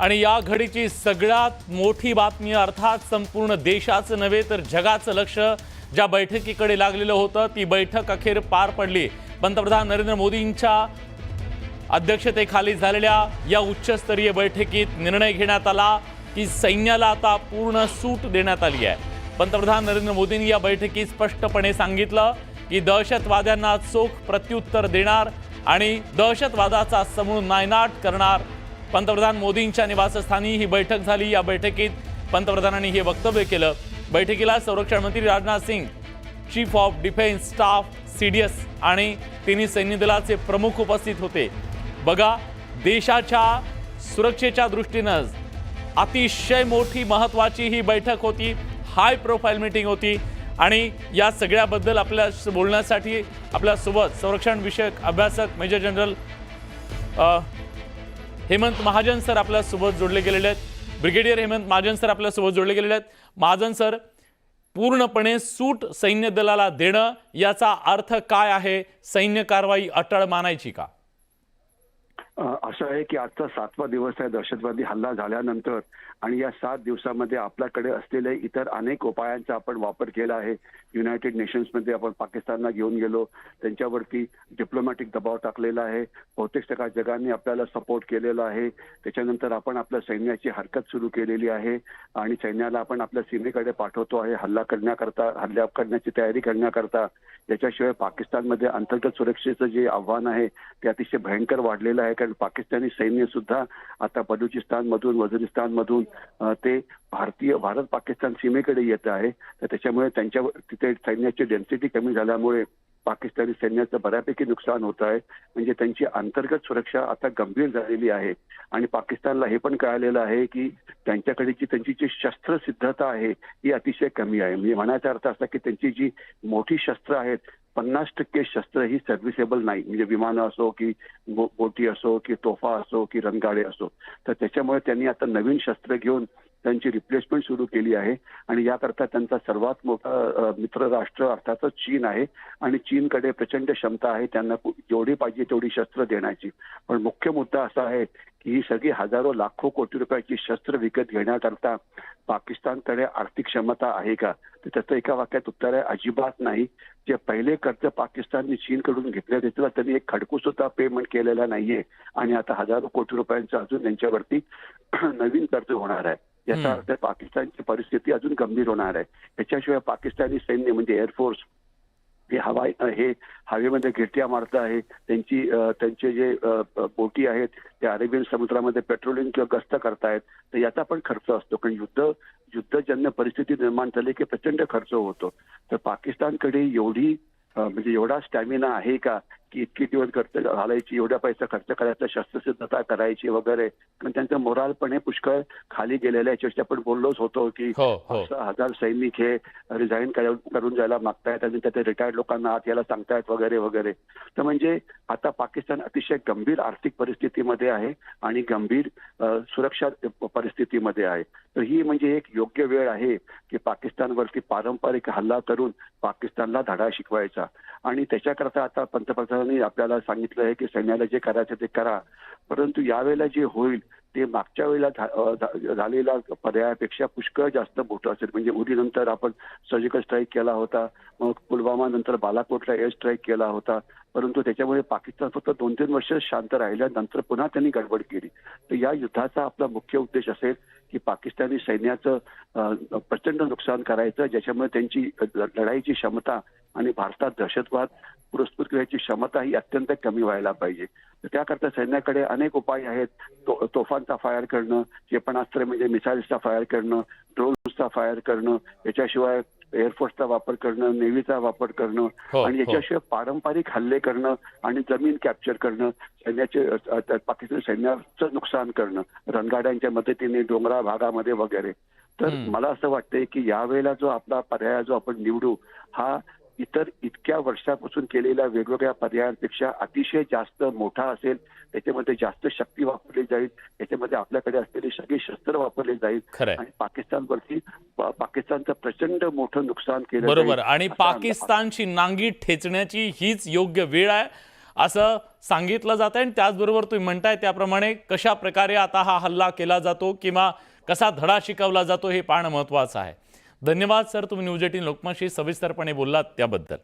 आणि या घडीची सगळ्यात मोठी बातमी अर्थात संपूर्ण देशाचं नव्हे तर जगाचं लक्ष ज्या बैठकीकडे लागलेलं होतं ती बैठक अखेर पार पडली। पंतप्रधान नरेंद्र मोदींच्या अध्यक्षतेखाली झालेल्या या उच्चस्तरीय बैठकीत निर्णय घेण्यात आला की सैन्याला आता पूर्ण सूट देण्यात आली आहे। पंतप्रधान नरेंद्र मोदींनी या बैठकीत स्पष्टपणे सांगितलं की दहशतवाद्यांना चोख प्रत्युत्तर देणार आणि दहशतवादाचा समूळ नायनाट करणार। पंतप्रधान मोदींच्या निवासस्थानी ही बैठक झाली। या बैठकीत पंतप्रधानांनी हे वक्तव्य केलं। बैठकीला संरक्षण मंत्री Rajnath Singh, chief of defence staff CDS आणि तिन्ही सैन्य दलाचे प्रमुख उपस्थित होते। बघा, देशाच्या सुरक्षेच्या दृष्टीनं अतिशय मोठी महत्त्वाची ही बैठक होती, हाय प्रोफाईल मीटिंग होती आणि या सगळ्याबद्दल आपल्या बोलण्यासाठी आपल्यासोबत संरक्षण विषयक अभ्यासक major general Hemant Mahajan sir आपल्यासोबत जोडले गेलेले आहेत। ब्रिगेडियर हेमंत महाजन सर आपल्यासोबत जोडले गेलेले आहेत। महाजन सर, पूर्णपणे सूट सैन्य दलाला देणं याचा अर्थ काय आहे? सैन्य कारवाई अटळ मानायची का? असं आहे की आजचा 7वा दिवस आहे दहशतवादी हल्ला झाल्यानंतर आणि या 7 दिवसामध्ये आपल्याकडे असलेले इतर अनेक उपायांचा आपण वापर केला आहे। युनायटेड नेशन्समध्ये आपण पाकिस्तानला घेऊन गेलो, त्यांच्यावरती डिप्लोमॅटिक दबाव टाकलेला आहे, बहुतेक सगळ्या जगांनी आपल्याला सपोर्ट केलेला आहे। त्याच्यानंतर आपण आपल्या सैन्याची हरकत सुरू केलेली आहे आणि सैन्याला आपण आपल्या सीमेकडे पाठवतो आहे हल्ला करण्याची तयारी करण्याकरता। याच्याशिवाय पाकिस्तानमध्ये अंतर्गत सुरक्षेचं जे आव्हान आहे ते अतिशय भयंकर वाढलेलं आहे, कारण पाकिस्तानी सैन्य सुद्धा आता बलुचिस्तान मधून वझिरिस्तान मधून ते भारत पाकिस्तान सीमेकडे येत आहे। तर त्याच्यामुळे त्यांच्या तिथे सैन्याची डेन्सिटी कमी झाल्यामुळे पाकिस्तानी सैन्याचं बऱ्यापैकी नुकसान होत आहे। म्हणजे त्यांची अंतर्गत सुरक्षा आता गंभीर झालेली आहे आणि पाकिस्तानला हे पण कळालेलं आहे की त्यांच्याकडे त्यांची जी शस्त्र सिद्धता आहे ही अतिशय कमी आहे। म्हणजे म्हणायचा अर्थ असा की त्यांची जी मोठी शस्त्र आहेत 50% शस्त्र ही सर्व्हिसेबल नाही, म्हणजे विमानं असो की बोटी असो की तोफा असो की रणगाडे असो। तर त्याच्यामुळे त्यांनी आता नवीन शस्त्र घेऊन त्यांची रिप्लेसमेंट सुरू केली आहे आणि याकरता त्यांचा सर्वात मोठा मित्र राष्ट्र अर्थातच चीन आहे आणि चीनकडे प्रचंड क्षमता आहे त्यांना जेवढी पाहिजे तेवढी शस्त्र देण्याची। पण मुख्य मुद्दा असा आहे की ही सगळी हजारो लाखो कोटी रुपयाची शस्त्र विकत घेण्याकरता पाकिस्तानकडे आर्थिक क्षमता आहे का? तर त्याचं एका वाक्यात उत्तर आहे, अजिबात नाही। जे पहिले कर्ज पाकिस्तानने चीनकडून घेतले त्याला त्यांनी एक खडकू सुद्धा पेमेंट केलेला नाहीये आणि आता हजारो कोटी रुपयांचं अजून त्यांच्यावरती नवीन कर्ज होणार आहे। याचा अर्थ पाकिस्तानची परिस्थिती अजून गंभीर होणार आहे। याच्याशिवाय पाकिस्तानी सैन्य म्हणजे एअरफोर्स हे हवेमध्ये गिरट्या मारत आहे, त्यांचे जे बोटी आहेत ते अरेबियन समुद्रामध्ये पेट्रोलिंग किंवा गस्त करतायत। तर याचा पण खर्च असतो, कारण युद्धजन्य परिस्थिती निर्माण झाली की प्रचंड खर्च होतो। तर पाकिस्तानकडे म्हणजे एवढा स्टॅमिना आहे का की इतकी दिवस खर्च घालायची, एवढा पैसा खर्च करायचा, शस्त्रसिद्धता करायची वगैरे? कारण त्यांचं मोरालपणे पुष्कळ खाली गेलेलं आहे। याच्याशी आपण बोललोच होतो की 1000 सैनिक हे रिझाईन करून जायला मागतायत आणि त्याचे रिटायर्ड लोकांना आत यायला सांगतायत वगैरे वगैरे। तर म्हणजे आता पाकिस्तान अतिशय गंभीर आर्थिक परिस्थितीमध्ये आहे आणि गंभीर सुरक्षा परिस्थितीमध्ये आहे। तर ही म्हणजे एक योग्य वेळ आहे की पाकिस्तानवरती पारंपरिक हल्ला करून पाकिस्तानला धडा शिकवायचा आणि त्याच्याकरता आता पंतप्रधानांनी आपल्याला सांगितलं आहे की सैन्याला जे करायचं ते करा, परंतु यावेळेला जे होईल ते मागच्या वेळेला झालेल्या पर्यायापेक्षा पुष्कळ जास्त मोठं असेल। म्हणजे उरीनंतर आपण सर्जिकल स्ट्राईक केला होता, मग पुलवामा नंतर बालाकोटला एअर स्ट्राईक केला होता, परंतु त्याच्यामुळे पाकिस्तान फक्त 2-3 वर्ष शांत राहिल्यानंतर पुन्हा त्यांनी गडबड केली। तर या युद्धाचा आपला मुख्य उद्देश असेल की पाकिस्तानी सैन्याचं प्रचंड नुकसान करायचं, ज्याच्यामुळे त्यांची लढाईची क्षमता आणि भारतात दहशतवाद पुरस्कृत करण्याची क्षमता ही अत्यंत कमी व्हायला पाहिजे। तर त्याकरता सैन्याकडे अनेक उपाय आहेत। तोफांचा फायर करणं, क्षेपणास्त्र म्हणजे मिसाईल्सचा फायर करणं, ड्रोन्सचा फायर करणं, याच्याशिवाय एअरफोर्सचा वापर करणं, नेव्हीचा वापर करणं आणि याच्याशिवाय पारंपरिक हल्ले करणं आणि जमीन कॅप्चर करणं, पाकिस्तानी सैन्याचं नुकसान करणं रणगाड्यांच्या मदतीने डोंगराळ भागामध्ये वगैरे। तर मला असं वाटतंय की यावेळेला जो आपला पर्याय जो आपण निवडू हा इतर इतक्या वर्षापासून केलेल्या वेगवेगळ्या पर्यायांपेक्षा अतिशय जास्त मोठा असेल। त्याच्यामध्ये जास्त शक्ती वापरली जाईल, त्याच्यामध्ये आपल्याकडे असलेली सगळी शस्त्र वापरली जाईल आणि पाकिस्तानचं प्रचंड मोठं नुकसान केलं बरोबर। आणि पाकिस्तानची नांगी ठेचण्याची हीच योग्य वेळ आहे असं सांगितलं जातं आणि त्याचबरोबर तुम्ही म्हणताय त्याप्रमाणे कशा प्रकारे आता हा हल्ला केला जातो किंवा कसा धडा शिकवला जातो हे पाहणं महत्त्वाचं आहे. धन्यवाद सर, तुम्ही न्यूज 18 लोकमतशी सविस्तरपणे बोललात त्याबद्दल.